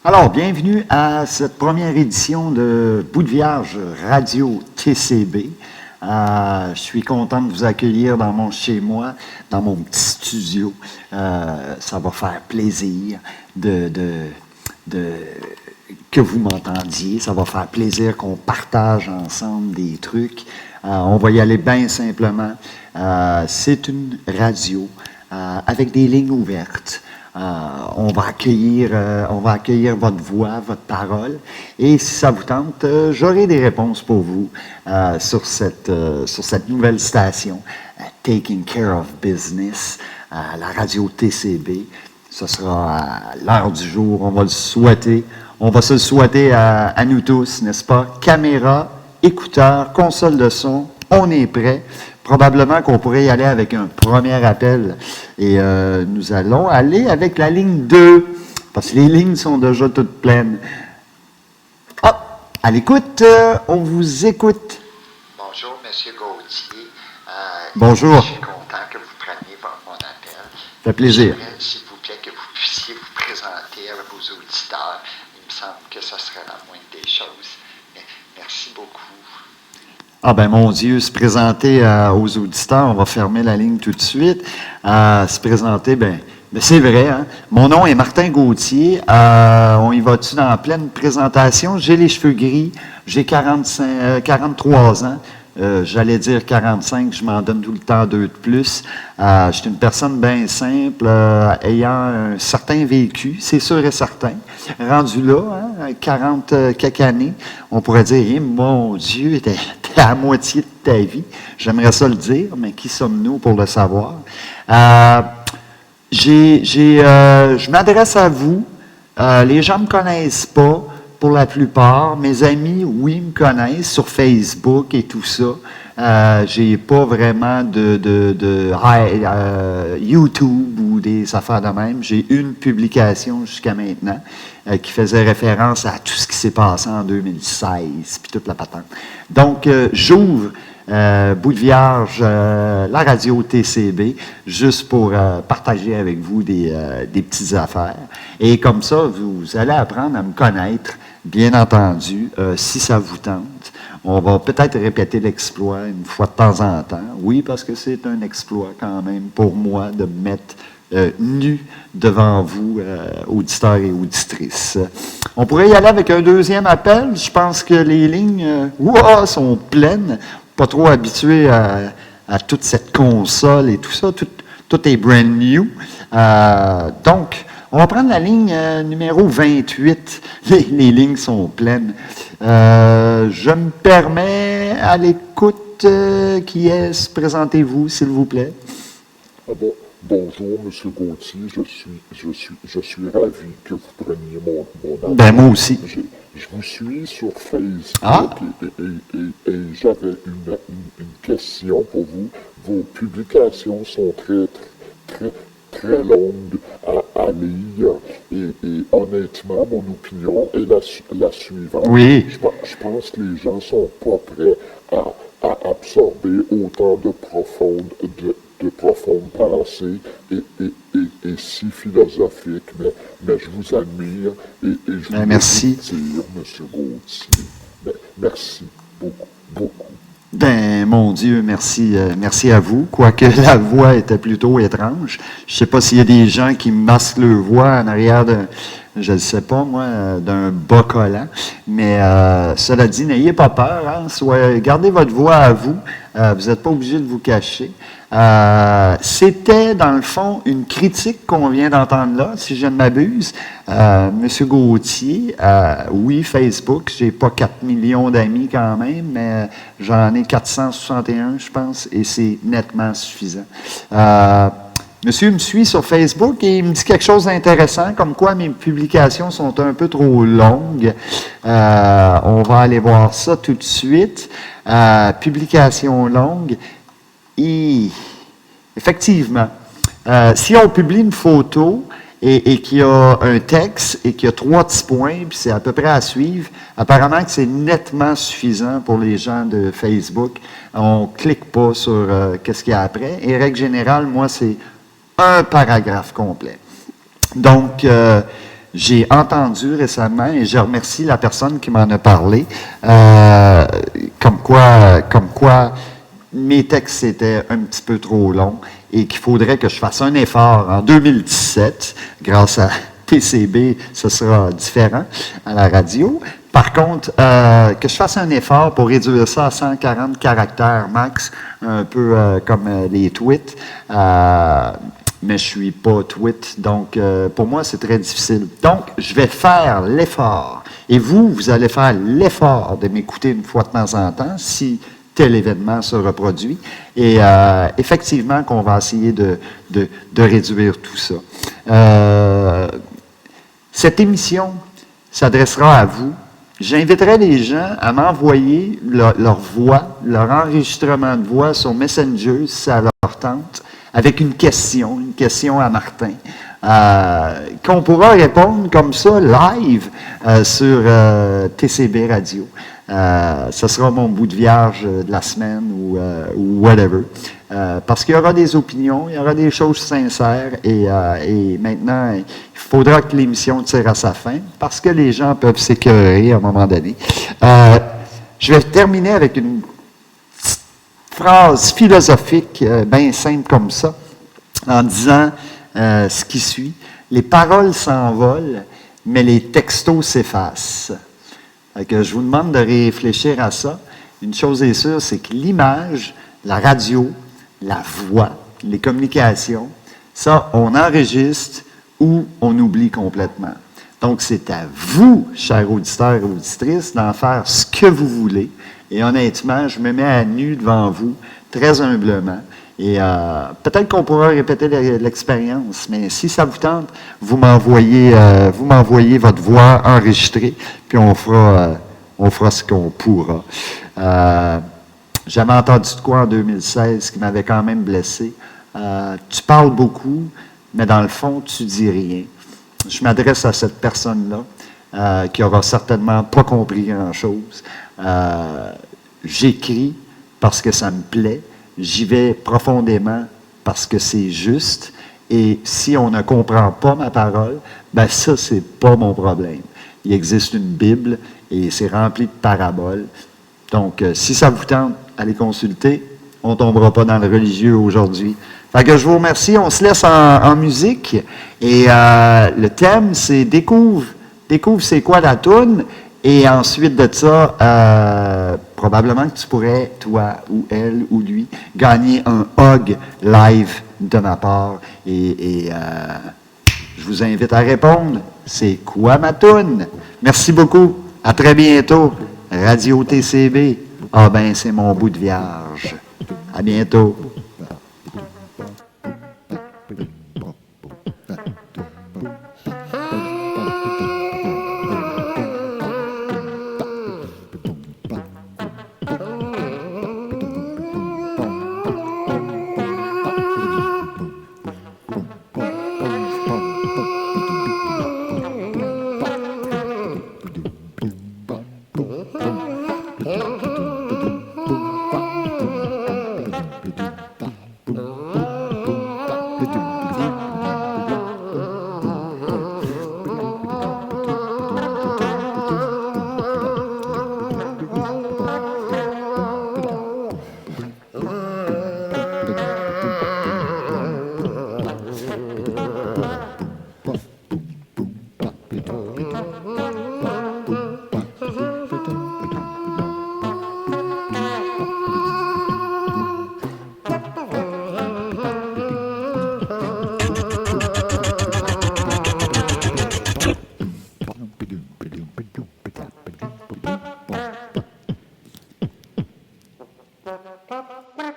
Alors, bienvenue à cette première édition de Bout de Vierge Radio TCB. Je suis content de vous accueillir chez moi, dans mon petit studio. Ça va faire plaisir que vous m'entendiez. Ça va faire plaisir qu'on partage ensemble des trucs. On va y aller bien simplement. C'est une radio avec des lignes ouvertes. On va accueillir votre voix, votre parole. Et si ça vous tente, j'aurai des réponses pour vous sur cette nouvelle station, Taking Care of Business, la radio TCB. Ce sera à l'heure du jour. On va le souhaiter. On va se le souhaiter à nous tous, n'est-ce pas? Caméra, écouteurs, console de son, on est prêt. Probablement qu'on pourrait y aller avec un premier appel. Et nous allons aller avec la ligne 2, parce que les lignes sont déjà toutes pleines. Ah, à l'écoute, on vous écoute. Bonjour, M. Gauthier. Bonjour. Je suis content que vous preniez mon appel. Ça fait plaisir. J'aimerais, s'il vous plaît, que vous puissiez vous présenter à vos auditeurs. Il me semble que ce serait la moindre des choses. Merci beaucoup. Ah ben mon Dieu, se présenter aux auditeurs, on va fermer la ligne tout de suite. Se présenter, ben c'est vrai, hein? Mon nom est Martin Gauthier. On y va-tu dans la pleine présentation? J'ai les cheveux gris, j'ai 43 ans. J'allais dire 45, je m'en donne tout le temps 2 de plus. Je suis une personne bien simple, ayant un certain vécu, c'est sûr et certain. Rendu là, hein, 40 quelques années, on pourrait dire, mon Dieu, t'es à la moitié de ta vie. J'aimerais ça le dire, mais qui sommes-nous pour le savoir? Je m'adresse à vous. Les gens ne me connaissent pas. Pour la plupart, mes amis, oui, me connaissent sur Facebook et tout ça. J'ai pas vraiment de YouTube ou des affaires de même. J'ai une publication jusqu'à maintenant qui faisait référence à tout ce qui s'est passé en 2016, puis toute la patente. Donc, j'ouvre Bout de Vierge, la radio TCB, juste pour partager avec vous des petites affaires. Et comme ça, vous allez apprendre à me connaître, bien entendu, si ça vous tente. On va peut-être répéter l'exploit une fois de temps en temps. Oui, parce que c'est un exploit quand même pour moi de me mettre nu devant vous, auditeurs et auditrices. On pourrait y aller avec un deuxième appel. Je pense que les lignes sont pleines. Pas trop habitué à toute cette console et tout ça. Tout est brand new. Donc, on va prendre la ligne numéro 28. Les lignes sont pleines. Je me permets à l'écoute. Qui est-ce? Présentez-vous, s'il vous plaît. Bonjour, M. Gauthier. Je suis ravi que vous preniez mon appel. Ben, moi aussi. Je vous suis sur Facebook et j'avais une question pour vous. Vos publications sont très longues à lire et honnêtement, mon opinion est la suivante. Oui. Je pense que les gens sont pas prêts à absorber autant de profondes pensées et si philosophiques, mais je vous admire et je vous merci. dire, M. Gauthier. Merci beaucoup. Ben, mon Dieu, merci à vous. Quoique la voix était plutôt étrange. Je ne sais pas s'il y a des gens qui masquent leur voix en arrière je ne sais pas, moi, d'un bas collant. Mais cela dit, n'ayez pas peur. Hein, gardez votre voix à vous. Vous n'êtes pas obligé de vous cacher. C'était, dans le fond, une critique qu'on vient d'entendre là, si je ne m'abuse. Monsieur Gauthier, oui, Facebook, j'ai pas 4 millions d'amis quand même, mais j'en ai 461, je pense, et c'est nettement suffisant. Monsieur me suit sur Facebook et il me dit quelque chose d'intéressant, comme quoi mes publications sont un peu trop longues. On va aller voir ça tout de suite. Publication longue. Effectivement, si on publie une photo et qu'il y a un texte et qu'il y a 3 petits points, puis c'est à peu près à suivre, apparemment que c'est nettement suffisant pour les gens de Facebook. On ne clique pas sur qu'est-ce qu'il y a après. Et règle générale, moi, c'est un paragraphe complet. Donc, j'ai entendu récemment, et je remercie la personne qui m'en a parlé, comme quoi mes textes étaient un petit peu trop longs et qu'il faudrait que je fasse un effort en 2017, grâce à TCB, ce sera différent à la radio. Par contre, que je fasse un effort pour réduire ça à 140 caractères max, un peu comme les tweets, mais je suis pas tweet, donc pour moi, c'est très difficile. Donc, je vais faire l'effort. Et vous allez faire l'effort de m'écouter une fois de temps en temps, si tel événement se reproduit. Et effectivement, qu'on va essayer de réduire tout ça. Cette émission s'adressera à vous. J'inviterai les gens à m'envoyer leur voix, leur enregistrement de voix sur Messenger, si ça leur tente, avec une question à Martin, qu'on pourra répondre comme ça, live, sur TCB Radio. Ce sera mon bout de vierge de la semaine ou whatever. Parce qu'il y aura des opinions, il y aura des choses sincères et maintenant, il faudra que l'émission tire à sa fin parce que les gens peuvent s'écœurer à un moment donné. Je vais terminer avec une petite phrase philosophique bien simple comme ça, en disant ce qui suit. Les paroles s'envolent, mais les textos s'effacent. Que je vous demande de réfléchir à ça. Une chose est sûre, c'est que l'image, la radio, la voix, les communications, ça, on enregistre ou on oublie complètement. Donc, c'est à vous, chers auditeurs et auditrices, d'en faire ce que vous voulez. Et honnêtement, je me mets à nu devant vous, très humblement. Et peut-être qu'on pourra répéter l'expérience, mais si ça vous tente, vous m'envoyez votre voix enregistrée, puis on fera ce qu'on pourra. J'avais entendu de quoi en 2016 qui m'avait quand même blessé. Tu parles beaucoup, mais dans le fond, tu dis rien. Je m'adresse à cette personne-là qui aura certainement pas compris grand-chose. J'écris parce que ça me plaît. J'y vais profondément parce que c'est juste. Et si on ne comprend pas ma parole, ben ça, c'est pas mon problème. Il existe une Bible et c'est rempli de paraboles. Donc, si ça vous tente, allez consulter. On ne tombera pas dans le religieux aujourd'hui. Fait que je vous remercie. On se laisse en musique. Et le thème, c'est Découvre c'est quoi la toune. Et ensuite de ça, probablement que tu pourrais, toi ou elle ou lui, gagner un hug live de ma part. Et je vous invite à répondre. C'est quoi ma toune? Merci beaucoup. À très bientôt. Radio TCB. Ah ben, c'est mon bout de vierge. À bientôt. Ba ba ba